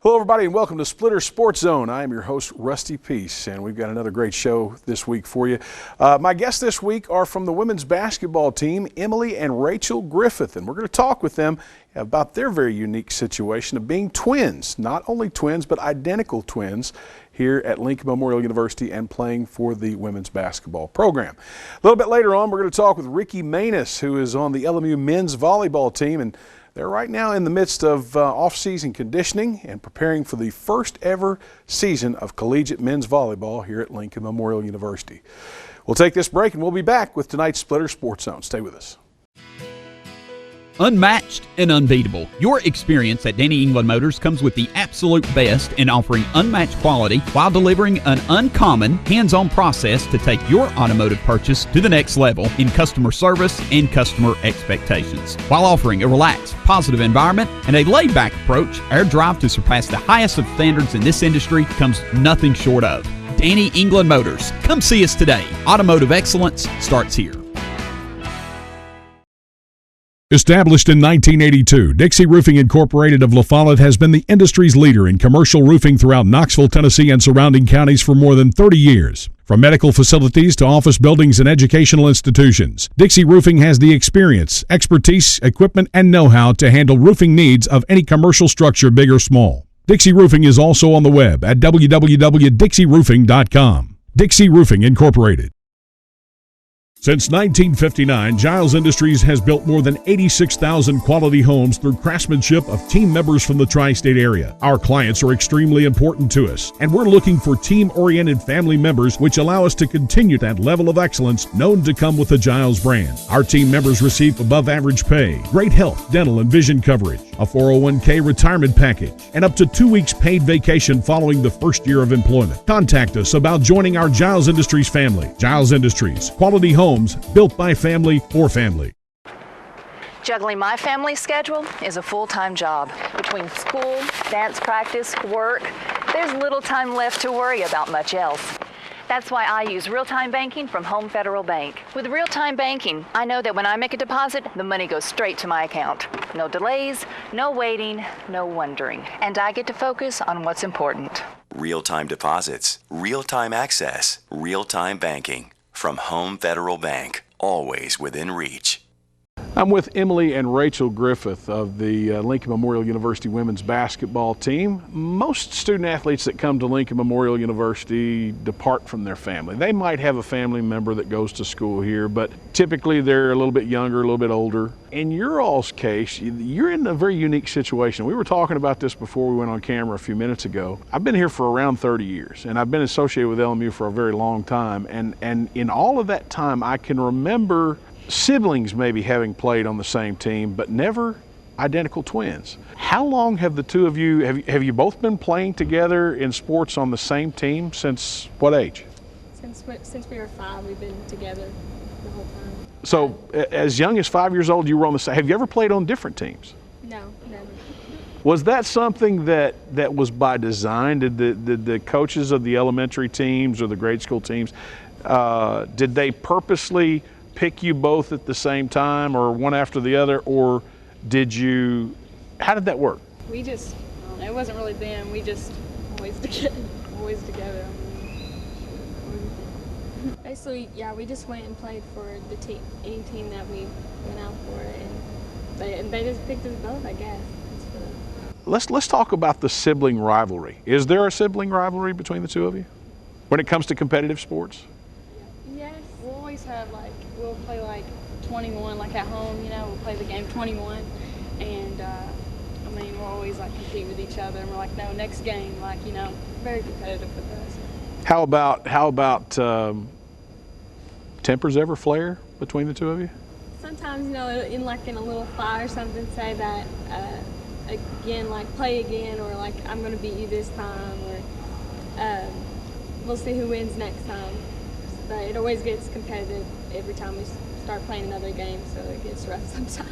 Hello everybody and welcome to Splitter Sports Zone. I am your host Rusty Peace and we've got another great show this week for you. My guests this week are from the women's basketball team, Emily and Rachel Griffith, and we're going to talk with them about their very unique situation of being twins, not only twins but identical twins here at Lincoln Memorial University and playing for the women's basketball program. A little bit later on we're going to talk with Ricky Manus, who is on the LMU men's volleyball team, and they're right now in the midst of off-season conditioning and preparing for the first ever season of collegiate men's volleyball here at Lincoln Memorial University. We'll take this break and we'll be back with tonight's Splitter Sports Zone. Stay with us. Unmatched and unbeatable. Your experience at Danny England Motors comes with the absolute best in offering unmatched quality while delivering an uncommon, hands-on process to take your automotive purchase to the next level in customer service and customer expectations. While offering a relaxed, positive environment and a laid-back approach, our drive to surpass the highest of standards in this industry comes nothing short of. Danny England Motors. Come see us today. Automotive excellence starts here. Established in 1982, Dixie Roofing Incorporated of La Follette has been the industry's leader in commercial roofing throughout Knoxville, Tennessee and surrounding counties for more than 30 years. From medical facilities to office buildings and educational institutions, Dixie Roofing has the experience, expertise, equipment, and know-how to handle roofing needs of any commercial structure, big or small. Dixie Roofing is also on the web at www.dixieroofing.com. Dixie Roofing Incorporated. Since 1959, Giles Industries has built more than 86,000 quality homes through craftsmanship of team members from the tri-state area. Our clients are extremely important to us, and we're looking for team-oriented family members which allow us to continue that level of excellence known to come with the Giles brand. Our team members receive above-average pay, great health, dental, and vision coverage, a 401k retirement package, and up to 2 weeks paid vacation following the first year of employment. Contact us about joining our Giles Industries family. Giles Industries, quality homes built by family for family. Juggling my family schedule is a full-time job. Between school, dance practice, work, there's little time left to worry about much else. That's why I use real-time banking from Home Federal Bank. With real-time banking, I know that when I make a deposit, the money goes straight to my account. No delays, no waiting, no wondering. And I get to focus on what's important. Real-time deposits, real-time access, real-time banking. From Home Federal Bank, always within reach. I'm with Emily and Rachel Griffith of the Lincoln Memorial University women's basketball team. Most student athletes that come to Lincoln Memorial University depart from their family. They might have a family member that goes to school here, but typically they're a little bit younger, a little bit older. In your all's case, you're in a very unique situation. We were talking about this before we went on camera a few minutes ago. I've been here for around 30 years, and I've been associated with LMU for a very long time. And in all of that time, I can remember siblings maybe having played on the same team, but never identical twins. How long have the two of you, have you both been playing together in sports on the same team since what age? Since we were 5, we've been together the whole time. So as young as 5 years old, you were on the same. Have you ever played on different teams? No, never. Was that something that was by design? Did the coaches of the elementary teams or the grade school teams, did they purposely pick you both at the same time or one after the other, or how did that work? We just, it wasn't really them, we just always together. Basically, yeah, we just went and played for the team, any team that we went out for, and they just picked us both, I guess. Let's talk about the sibling rivalry. Is there a sibling rivalry between the two of you when it comes to competitive sports? Yes, we'll always have we'll play 21, at home, we'll play the game 21, and we'll always compete with each other, and we're no, next game, very competitive with us. How about tempers ever flare between the two of you? Sometimes, in a little fight or something, say that again, play again, or I'm going to beat you this time, or we'll see who wins next time. But it always gets competitive every time we start playing another game, so it gets rough sometimes.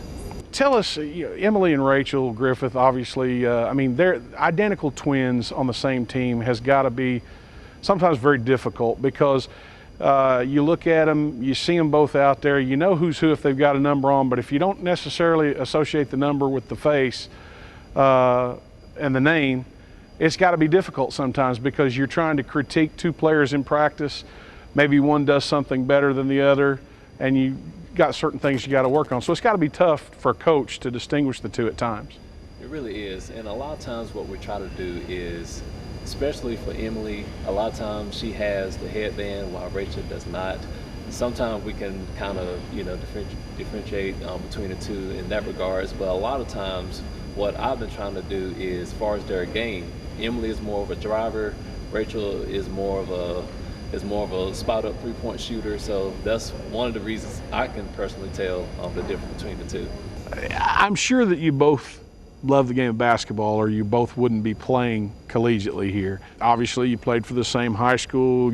Tell us, Emily and Rachel Griffith, obviously, they're identical twins on the same team has got to be sometimes very difficult because you look at them, you see them both out there, you know who's who if they've got a number on, but if you don't necessarily associate the number with the face and the name, it's got to be difficult sometimes because you're trying to critique two players in practice. Maybe one does something better than the other, and you got certain things you got to work on. So it's got to be tough for a coach to distinguish the two at times. It really is, and a lot of times what we try to do is, especially for Emily, a lot of times she has the headband while Rachel does not. Sometimes we can kind of, differentiate between the two in that regards, but a lot of times what I've been trying to do is, as far as their game, Emily is more of a driver, Rachel is more of a spot up 3-point shooter. So that's one of the reasons I can personally tell the difference between the two. I'm sure that you both love the game of basketball, or you both wouldn't be playing collegiately here. Obviously, you played for the same high school.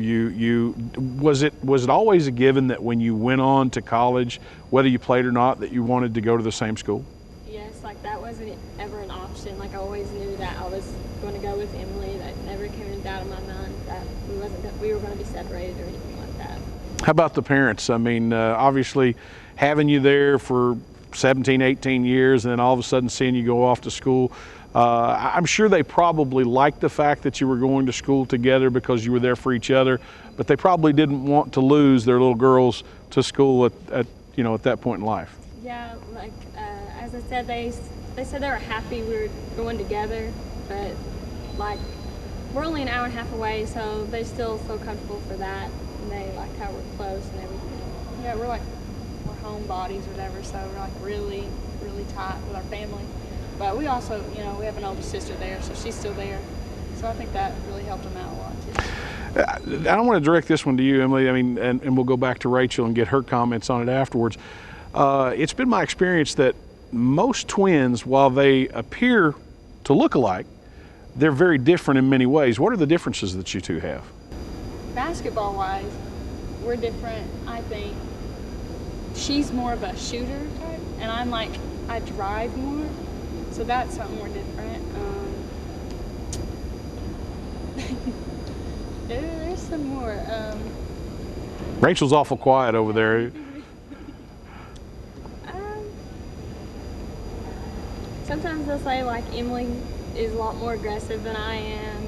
Was it always a given that when you went on to college, whether you played or not, that you wanted to go to the same school? Yes, like that wasn't ever an option. Like I always knew that I was going to go with Emily. That never came in doubt in my mind that we were going to be separated or anything like that. How about the parents? I mean, obviously having you there for 17, 18 years, and then all of a sudden seeing you go off to school. I'm sure they probably liked the fact that you were going to school together because you were there for each other, but they probably didn't want to lose their little girls to school at that point in life. Yeah, like as I said, they said they were happy we were going together, but like we're only an hour and a half away, so they still feel comfortable for that, and they like how we're close and everything. Yeah, we're homebodies or whatever, so we're like really, really tight with our family. But we also, we have an older sister there, so she's still there. So I think that really helped them out a lot too. I don't want to direct this one to you, Emily. I mean, and we'll go back to Rachel and get her comments on it afterwards. It's been my experience that most twins, while they appear to look alike, they're very different in many ways. What are the differences that you two have? Basketball-wise, we're different, I think. She's more of a shooter type, and I'm like, I drive more, so that's something we're different. There's some more. Rachel's awful quiet over there. Sometimes they'll say like Emily is a lot more aggressive than I am,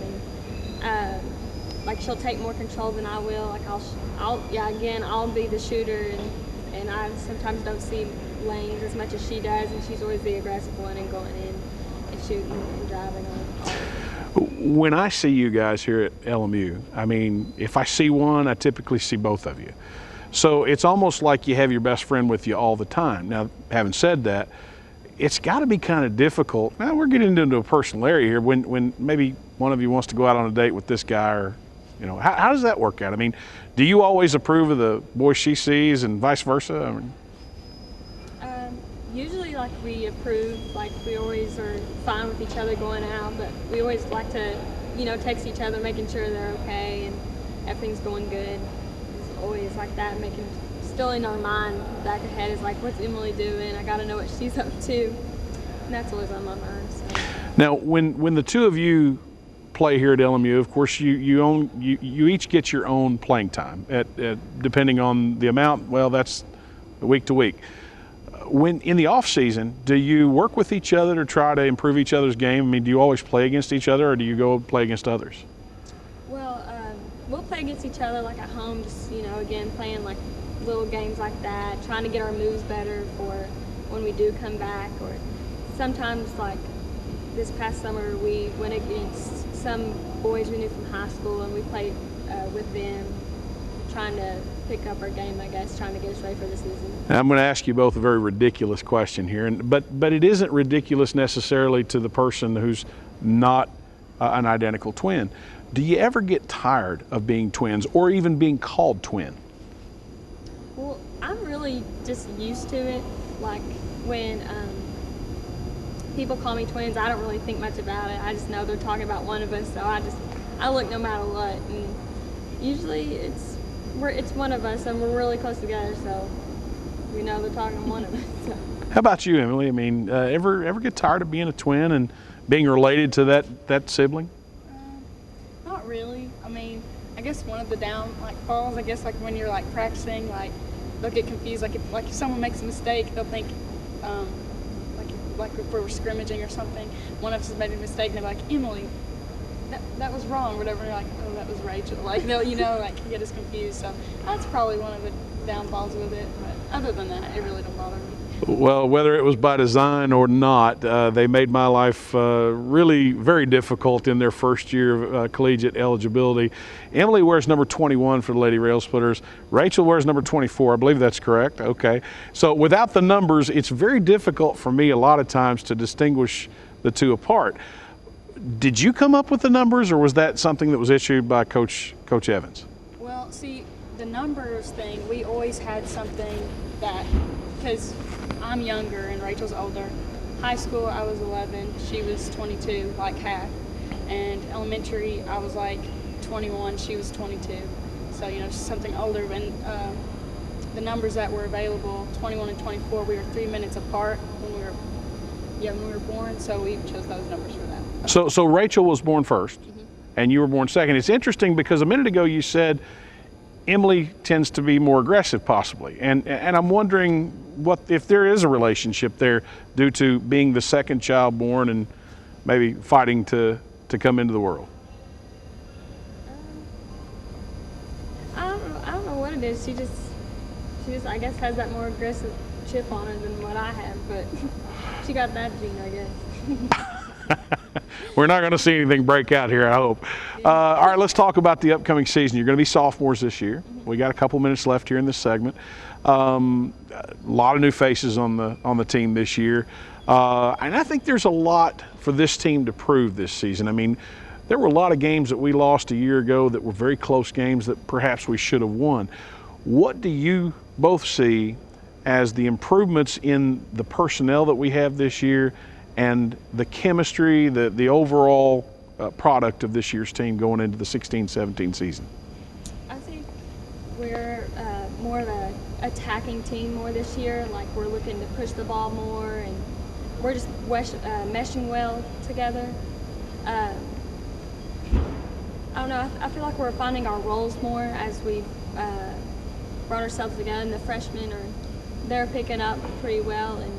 and like she'll take more control than I will. Like I'll be the shooter, and I sometimes don't see lanes as much as she does, and she's always the aggressive one and going in and shooting and driving on. When I see you guys here at LMU, I mean, if I see one, I typically see both of you. So it's almost like you have your best friend with you all the time. Now, having said that, it's got to be kind of difficult. Now, we're getting into a personal area here when maybe one of you wants to go out on a date with this guy, or how does that work out? I mean, do you always approve of the boys she sees and vice versa? I mean, usually, like, we approve, like, we always are fine with each other going out, but we always like to, text each other, making sure they're okay and everything's going good. It's always like that, still in our mind, back ahead is like, what's Emily doing? I got to know what she's up to. And that's always on my mind. So. Now, when the two of you play here at LMU, of course, you each get your own playing time depending on the amount. Well, that's week to week. When in the off season, do you work with each other to try to improve each other's game? I mean, do you always play against each other, or do you go play against others? Well, we'll play against each other like at home, just again playing like little games like that, trying to get our moves better for when we do come back. Or sometimes, like this past summer, we went against some boys we knew from high school, and we played with them, trying to pick up our game, I guess, trying to get us ready for the season. Now, I'm going to ask you both a very ridiculous question here, but it isn't ridiculous necessarily to the person who's not an identical twin. Do you ever get tired of being twins, or even being called twin? Well, I'm really just used to it. Like when people call me twins, I don't really think much about it. I just know they're talking about one of us, so I look no matter what. And usually it's one of us, and we're really close together, so we know they're talking one of us. So. How about you, Emily? I mean, ever get tired of being a twin and being related to that sibling? Not really. I mean, I guess one of the downfalls, I guess, like when you're like practicing, like they'll get confused. Like if someone makes a mistake, they'll think, like if we're scrimmaging or something, one of us has made a mistake, and they're like, Emily, that was wrong, whatever. Like, oh, that was Rachel. Like, they'll, you know, like, get us confused. So that's probably one of the downfalls with it. But other than that, it really don't bother me. Well, whether it was by design or not, they made my life really very difficult in their first year of collegiate eligibility. Emily wears number 21 for the Lady Rail Splitters. Rachel wears number 24. I believe that's correct. Okay. So without the numbers, it's very difficult for me a lot of times to distinguish the two apart. Did you come up with the numbers, or was that something that was issued by Coach Evans? Well, see, the numbers thing, we always had something that, because I'm younger and Rachel's older. High school, I was 11. She was 22, like half. And elementary, I was like 21. She was 22. So, you know, she's something older. And the numbers that were available, 21 and 24, we were 3 minutes apart when we were born. So we chose those numbers for that. So Rachel was born first, and you were born second. It's interesting because a minute ago you said Emily tends to be more aggressive, possibly, and I'm wondering what if there is a relationship there due to being the second child born and maybe fighting to come into the world. I don't know what it is. She just I guess has that more aggressive chip on her than what I have, but she got that gene, I guess. We're not going to see anything break out here, I hope. All right, let's talk about the upcoming season. You're going to be sophomores this year. We got a couple minutes left here in this segment. A lot of new faces on the team this year, and I think there's a lot for this team to prove this season. I mean, there were a lot of games that we lost a year ago that were very close games that perhaps we should have won. What do you both see as the improvements in the personnel that we have this year and the chemistry, the overall product of this year's team going into the 16-17 season? I think we're more of an attacking team more this year. Like, we're looking to push the ball more, and we're just meshing well together. I don't know, I feel like we're finding our roles more as we've brought ourselves together, and the freshmen they're picking up pretty well and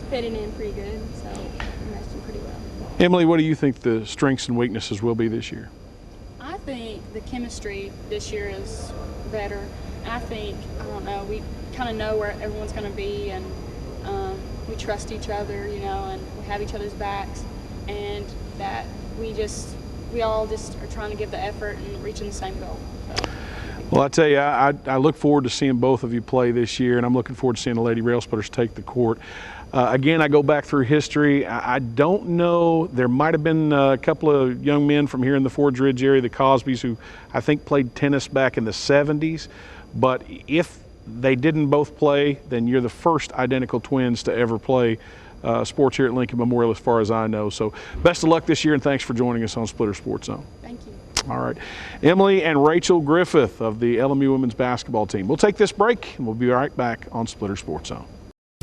fitting in pretty good, so we're meshing pretty well. Emily, what do you think the strengths and weaknesses will be this year? I think the chemistry this year is better. I think, I don't know, we kind of know where everyone's going to be, and we trust each other, you know, and we have each other's backs, and that we all just are trying to give the effort and reaching the same goal. So. Well, I tell you, I look forward to seeing both of you play this year, and I'm looking forward to seeing the Lady Rail Splitters take the court. Again, I go back through history. I don't know, there might have been a couple of young men from here in the Forge Ridge area, the Cosbys, who I think played tennis back in the 70s. But if they didn't both play, then you're the first identical twins to ever play sports here at Lincoln Memorial, as far as I know. So best of luck this year, and thanks for joining us on Splitter Sports Zone. Thank you. All right. Emily and Rachel Griffith of the LMU women's basketball team. We'll take this break, and we'll be right back on Splitter Sports Zone.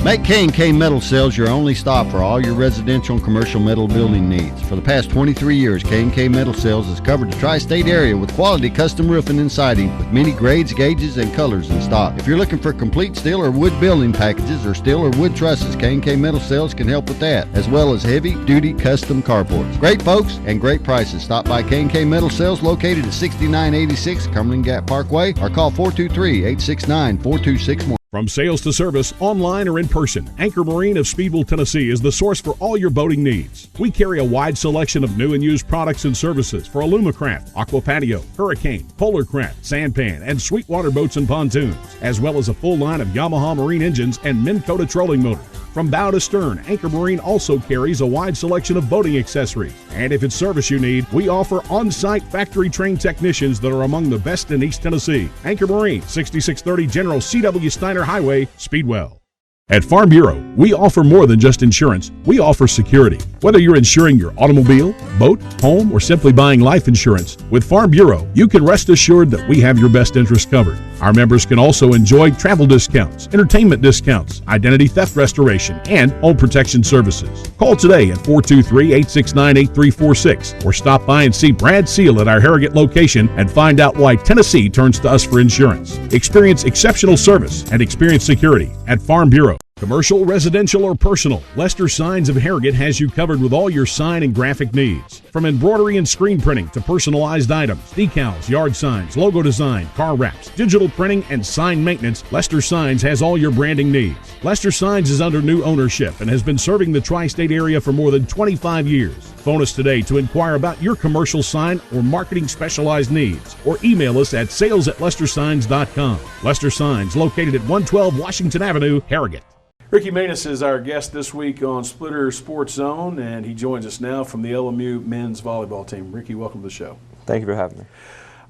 Make K&K Metal Sales your only stop for all your residential and commercial metal building needs. For the past 23 years, K&K Metal Sales has covered the tri-state area with quality custom roofing and siding with many grades, gauges, and colors in stock. If you're looking for complete steel or wood building packages or steel or wood trusses, K&K Metal Sales can help with that, as well as heavy-duty custom carports. Great folks and great prices. Stop by K&K Metal Sales located at 6986 Cumberland Gap Parkway or call 423-869-4261. From sales to service, online or in person, Anchor Marine of Speedwell, Tennessee is the source for all your boating needs. We carry a wide selection of new and used products and services for Alumacraft, Aqua Patio, Hurricane, Polar Craft, Sampan, and Sweetwater boats and pontoons, as well as a full line of Yamaha marine engines and Minn Kota trolling motors. From bow to stern, Anchor Marine also carries a wide selection of boating accessories. And if it's service you need, we offer on-site factory-trained technicians that are among the best in East Tennessee. Anchor Marine, 6630 General C.W. Steiner Highway, Speedwell. At Farm Bureau, we offer more than just insurance. We offer security. Whether you're insuring your automobile, boat, home, or simply buying life insurance, with Farm Bureau, you can rest assured that we have your best interest covered. Our members can also enjoy travel discounts, entertainment discounts, identity theft restoration, and home protection services. Call today at 423-869-8346 or stop by and see Brad Seal at our Harrogate location and find out why Tennessee turns to us for insurance. Experience exceptional service and experience security at Farm Bureau. Commercial, residential, or personal, Lester Signs of Harrogate has you covered with all your sign and graphic needs. From embroidery and screen printing to personalized items, decals, yard signs, logo design, car wraps, digital printing, and sign maintenance, Lester Signs has all your branding needs. Lester Signs is under new ownership and has been serving the tri-state area for more than 25 years. Phone us today to inquire about your commercial sign or marketing specialized needs, or email us at sales@lestersigns.com. Lester Signs, located at 112 Washington Avenue, Harrogate. Ricky Maness is our guest this week on Splitter Sports Zone, and he joins us now from the LMU men's volleyball team. Ricky, welcome to the show. Thank you for having me.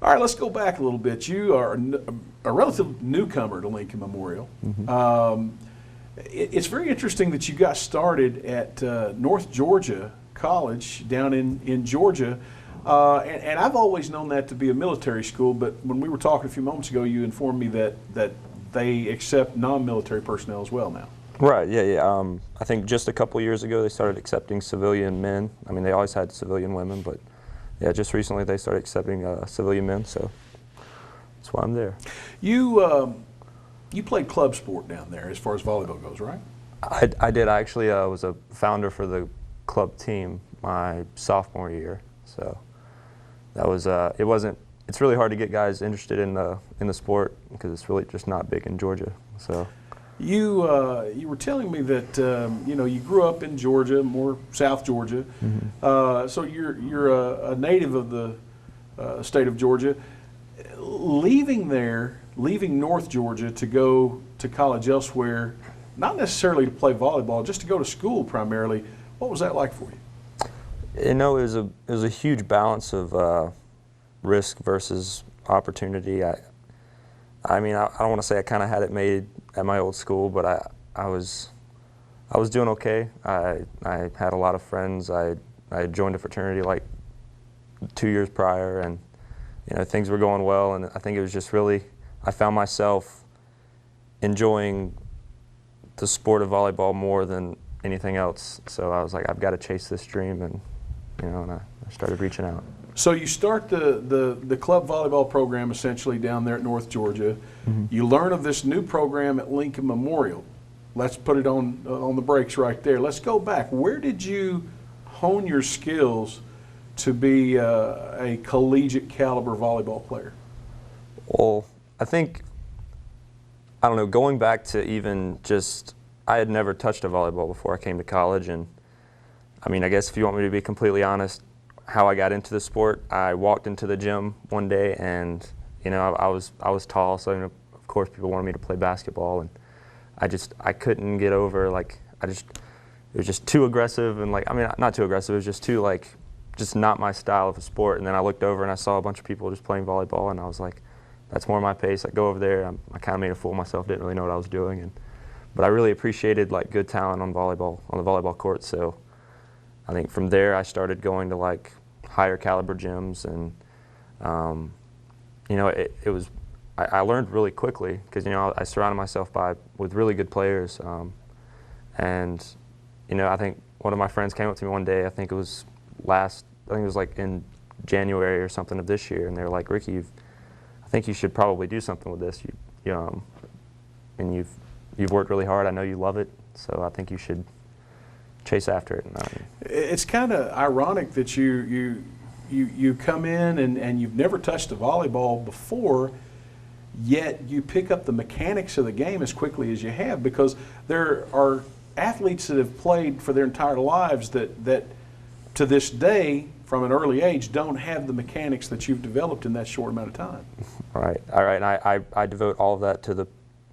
All right, let's go back a little bit. You are a relative newcomer to Lincoln Memorial. It's very interesting that you got started at North Georgia College down in Georgia, and I've always known that to be a military school, but when we were talking a few moments ago, you informed me that they accept non-military personnel as well now. Right, yeah. I think just a couple years ago they started accepting civilian men. I mean, they always had civilian women, but yeah, just recently they started accepting civilian men, so that's why I'm there. You played club sport down there as far as volleyball goes, right? I did. I actually was a founder for the club team my sophomore year, so that was it's really hard to get guys interested in the sport because it's really just not big in Georgia. So you were telling me that you grew up in Georgia, more South Georgia. Mm-hmm. So you're a native of the state of Georgia. Leaving North Georgia to go to college elsewhere, not necessarily to play volleyball, just to go to school primarily. What was that like for you? You know, it was a huge balance of risk versus opportunity. I mean, I don't want to say I kind of had it made at my old school, but I was doing okay. I had a lot of friends. I had joined a fraternity like 2 years prior, and things were going well. And I think it was just really, I found myself enjoying the sport of volleyball more than anything else. So I was like, I've got to chase this dream, and and I started reaching out. So you start the club volleyball program essentially down there at North Georgia. Mm-hmm. You learn of this new program at Lincoln Memorial. Let's put it on the brakes right there. Let's go back. Where did you hone your skills to be a collegiate caliber volleyball player? Well, I think, I don't know, going back to even just, I had never touched a volleyball before I came to college, and I mean, I guess if you want me to be completely honest, how I got into the sport, I walked into the gym one day, and I was tall, so of course people wanted me to play basketball, and I couldn't get over, like, it was just too aggressive, and like, I mean, not too aggressive, it was just too, like, just not my style of a sport. And then I looked over and I saw a bunch of people just playing volleyball, and I was like, that's more my pace. I go over there, I kind of made a fool of myself, didn't really know what I was doing, but I really appreciated like good talent on the volleyball court. So I think from there I started going to like higher caliber gyms, and it was, I learned really quickly because I surrounded myself with really good players, and I think one of my friends came up to me one day, I think it was like in January or something of this year, and they were like, Ricky, I think you should probably do something with this. And you've worked really hard. I know you love it, so I think you should chase after it. It's kind of ironic that you come in and you've never touched a volleyball before, yet you pick up the mechanics of the game as quickly as you have, because there are athletes that have played for their entire lives that to this day, from an early age, don't have the mechanics that you've developed in that short amount of time. Right. All right. And I devote all of that to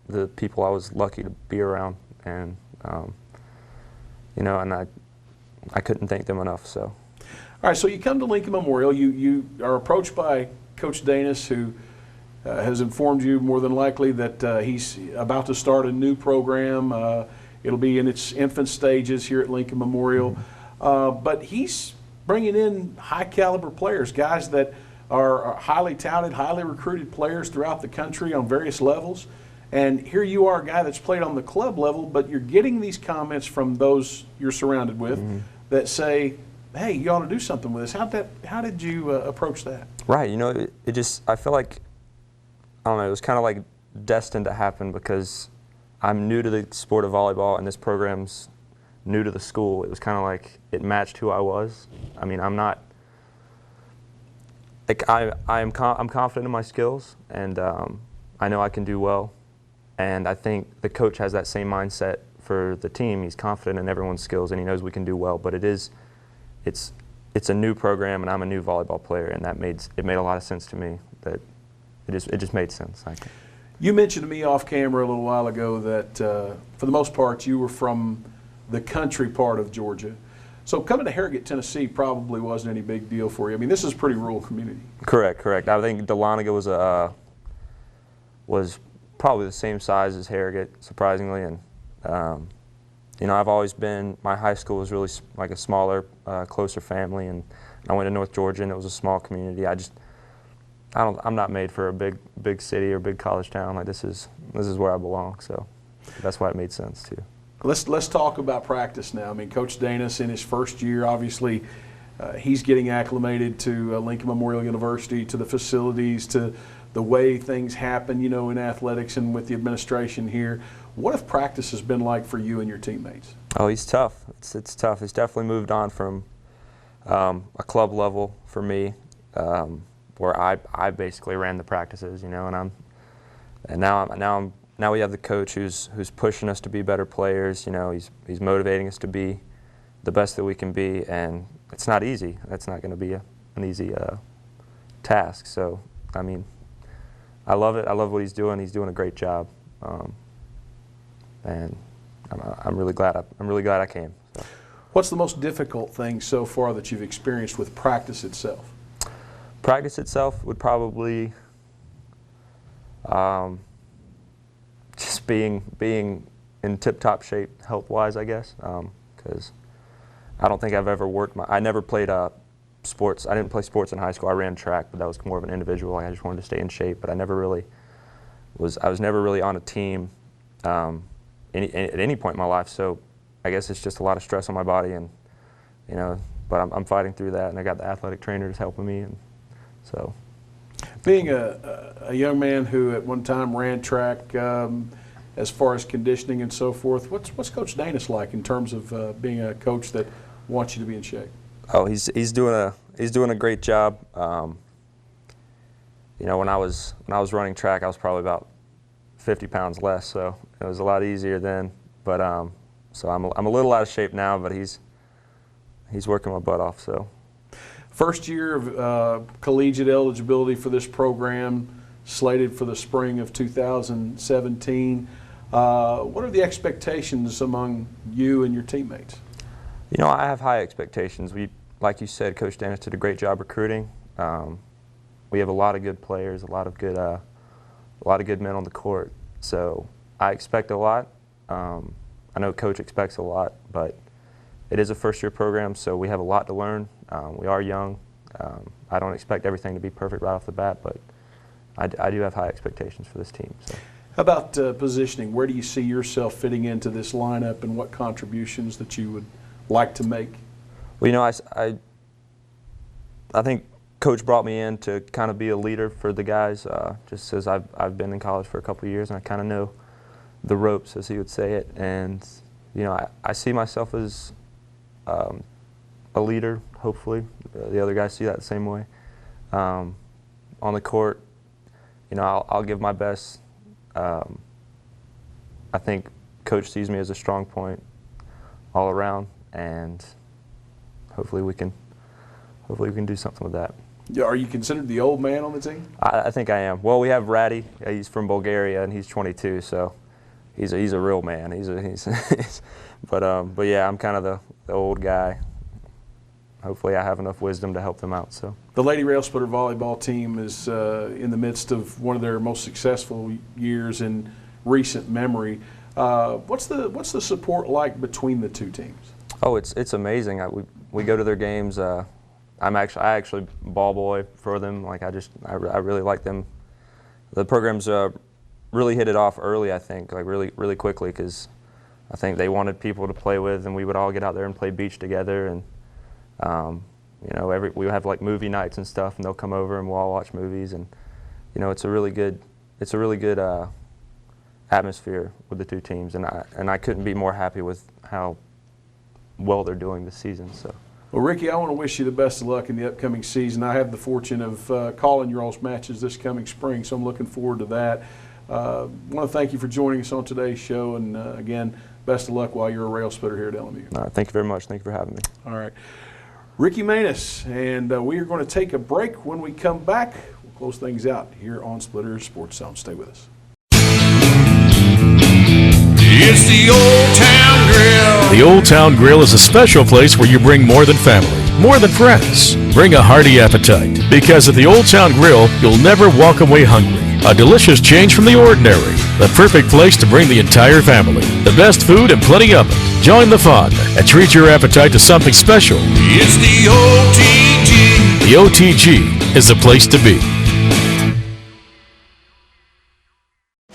the people I was lucky to be around, and and I couldn't thank them enough. So. All right. So you come to Lincoln Memorial. You are approached by Coach Danis, who has informed you more than likely that he's about to start a new program. It'll be in its infant stages here at Lincoln Memorial, but he's bringing in high caliber players, guys that are highly touted, highly recruited players throughout the country on various levels. And here you are, a guy that's played on the club level, but you're getting these comments from those you're surrounded with that say, hey, you ought to do something with this. How did you approach that? Right, I feel like, I don't know, it was kind of like destined to happen, because I'm new to the sport of volleyball, and this program's new to the school. It was kind of like it matched who I was. I mean, I'm not. Like I'm confident in my skills, and I know I can do well. And I think the coach has that same mindset for the team. He's confident in everyone's skills, and he knows we can do well. But it's a new program, and I'm a new volleyball player, and it made a lot of sense to me. That it just made sense. You mentioned to me off camera a little while ago that for the most part you were from the country part of Georgia. So coming to Harrogate, Tennessee probably wasn't any big deal for you. I mean, this is a pretty rural community. Correct. I think Dahlonega was probably the same size as Harrogate, surprisingly. And you know, I've always been. My high school was really like a smaller, closer family, and I went to North Georgia, and it was a small community. I'm not made for a big city or big college town. Like this is where I belong. So that's why it made sense too. Let's talk about practice now. I mean, Coach Danis in his first year, obviously, he's getting acclimated to Lincoln Memorial University, to the facilities, to the way things happen, you know, in athletics and with the administration here. What have practice has been like for you and your teammates? Oh, he's tough. It's tough. He's definitely moved on from a club level for me, where I basically ran the practices, you know, and now we have the coach who's pushing us to be better players. You know, he's motivating us to be the best that we can be, and it's not easy. That's not going to be an easy task. So, I mean, I love it. I love what he's doing. He's doing a great job, and I'm really glad I came. So. What's the most difficult thing so far that you've experienced with practice itself? Practice itself would probably just being in tip-top shape health-wise, I guess, because I don't think I've ever worked. I never played sports. I didn't play sports in high school. I ran track, but that was more of an individual. I just wanted to stay in shape, but I was never really on a team at any point in my life. So I guess it's just a lot of stress on my body, and you know. But I'm fighting through that, and I got the athletic trainers helping me, and so. Being a young man who at one time ran track, as far as conditioning and so forth, what's Coach Danis like in terms of being a coach that wants you to be in shape? Oh, he's doing a great job. You know, when I was running track, I was probably about 50 pounds less, so it was a lot easier then. But so I'm a little out of shape now, but he's working my butt off. So. First year of collegiate eligibility for this program, slated for the spring of 2017. What are the expectations among you and your teammates? You know, I have high expectations. Like you said, Coach Danis did a great job recruiting. We have a lot of good players, a lot of good men on the court. So I expect a lot. I know Coach expects a lot, but it is a first-year program, so we have a lot to learn. We are young. I don't expect everything to be perfect right off the bat, but I do have high expectations for this team. So. How about positioning? Where do you see yourself fitting into this lineup, and what contributions that you would like to make? Well, you know, I think Coach brought me in to kind of be a leader for the guys, just as I've been in college for a couple of years, and I kind of know the ropes, as he would say it. And you know, I see myself as a leader, hopefully. The other guys see that the same way. On the court, you know, I'll give my best. I think Coach sees me as a strong point all around, and hopefully we can do something with that. Are you considered the old man on the team? I think I am. Well, we have Ratty. He's from Bulgaria, and he's 22, so he's a real man. But yeah, I'm kind of the old guy. Hopefully I have enough wisdom to help them out. So the Lady Rail Splitter volleyball team is in the midst of one of their most successful years in recent memory. What's the support like between the two teams? Oh, it's amazing. We go to their games. I actually ball boy for them. Like I really like them. The programs really hit it off early. I think like really quickly, because I think they wanted people to play with, and we would all get out there and play beach together. And you know, we have like movie nights and stuff, and they'll come over and we'll all watch movies. And you know, it's a really good atmosphere with the two teams, and I couldn't be more happy with how well they're doing this season. So. Well, Ricky, I want to wish you the best of luck in the upcoming season. I have the fortune of calling your all's matches this coming spring, so I'm looking forward to that. I want to thank you for joining us on today's show, and again, best of luck while you're a rail splitter here at LMU. Thank you very much. Thank you for having me. All right. Ricky Manus, and we are going to take a break. When we come back, we'll close things out here on Splitter Sports Zone. Stay with us. It's the Old Town Grill. The Old Town Grill is a special place where you bring more than family, more than friends. Bring a hearty appetite, because at the Old Town Grill, you'll never walk away hungry. A delicious change from the ordinary. The perfect place to bring the entire family. The best food and plenty of it. Join the fun and treat your appetite to something special. It's the OTG. The OTG is the place to be.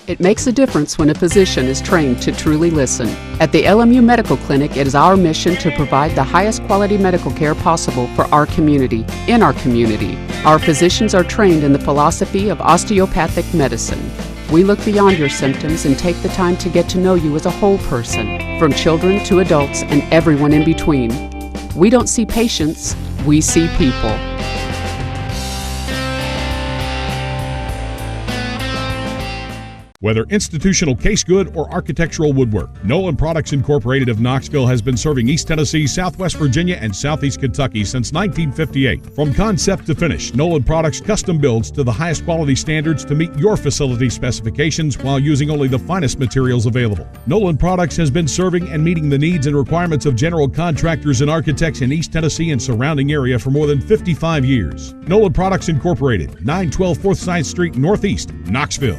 It makes a difference when a physician is trained to truly listen. At the LMU Medical Clinic, it is our mission to provide the highest quality medical care possible for our community, in our community. Our physicians are trained in the philosophy of osteopathic medicine. We look beyond your symptoms and take the time to get to know you as a whole person, from children to adults and everyone in between. We don't see patients, we see people. Whether institutional case good or architectural woodwork, Nolan Products Incorporated of Knoxville has been serving East Tennessee, Southwest Virginia, and Southeast Kentucky since 1958. From concept to finish, Nolan Products custom builds to the highest quality standards to meet your facility specifications while using only the finest materials available. Nolan Products has been serving and meeting the needs and requirements of general contractors and architects in East Tennessee and surrounding area for more than 55 years. Nolan Products Incorporated, 912 Forsyth Street Northeast, Knoxville.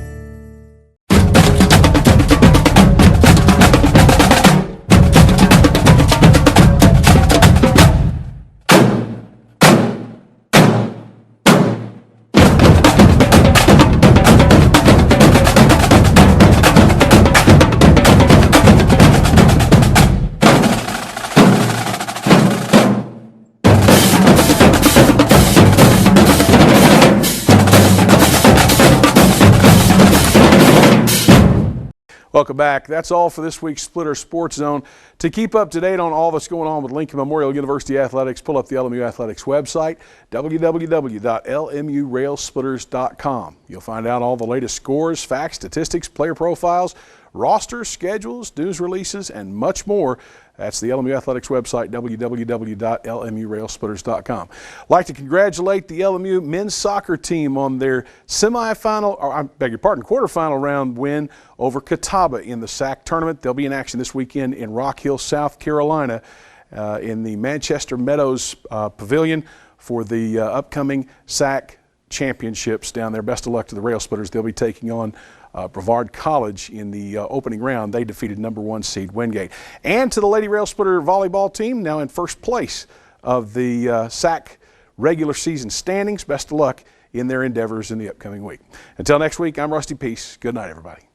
Welcome back. That's all for this week's Splitter Sports Zone. To keep up to date on all that's going on with Lincoln Memorial University Athletics, pull up the LMU Athletics website, www.lmurailsplitters.com. You'll find out all the latest scores, facts, statistics, player profiles, rosters, schedules, news releases, and much more. That's the LMU Athletics website, www.lmurailsplitters.com. I'd like to congratulate the LMU men's soccer team on their quarterfinal round win over Catawba in the SAC tournament. They'll be in action this weekend in Rock Hill, South Carolina, in the Manchester Meadows Pavilion for the upcoming SAC championships down there. Best of luck to the Rail Splitters. They'll be taking on Brevard College in the opening round. They defeated #1 seed Wingate. And to the Lady Rail Splitter volleyball team, now in first place of the SAC regular season standings. Best of luck in their endeavors in the upcoming week. Until next week, I'm Rusty Peace. Good night, everybody.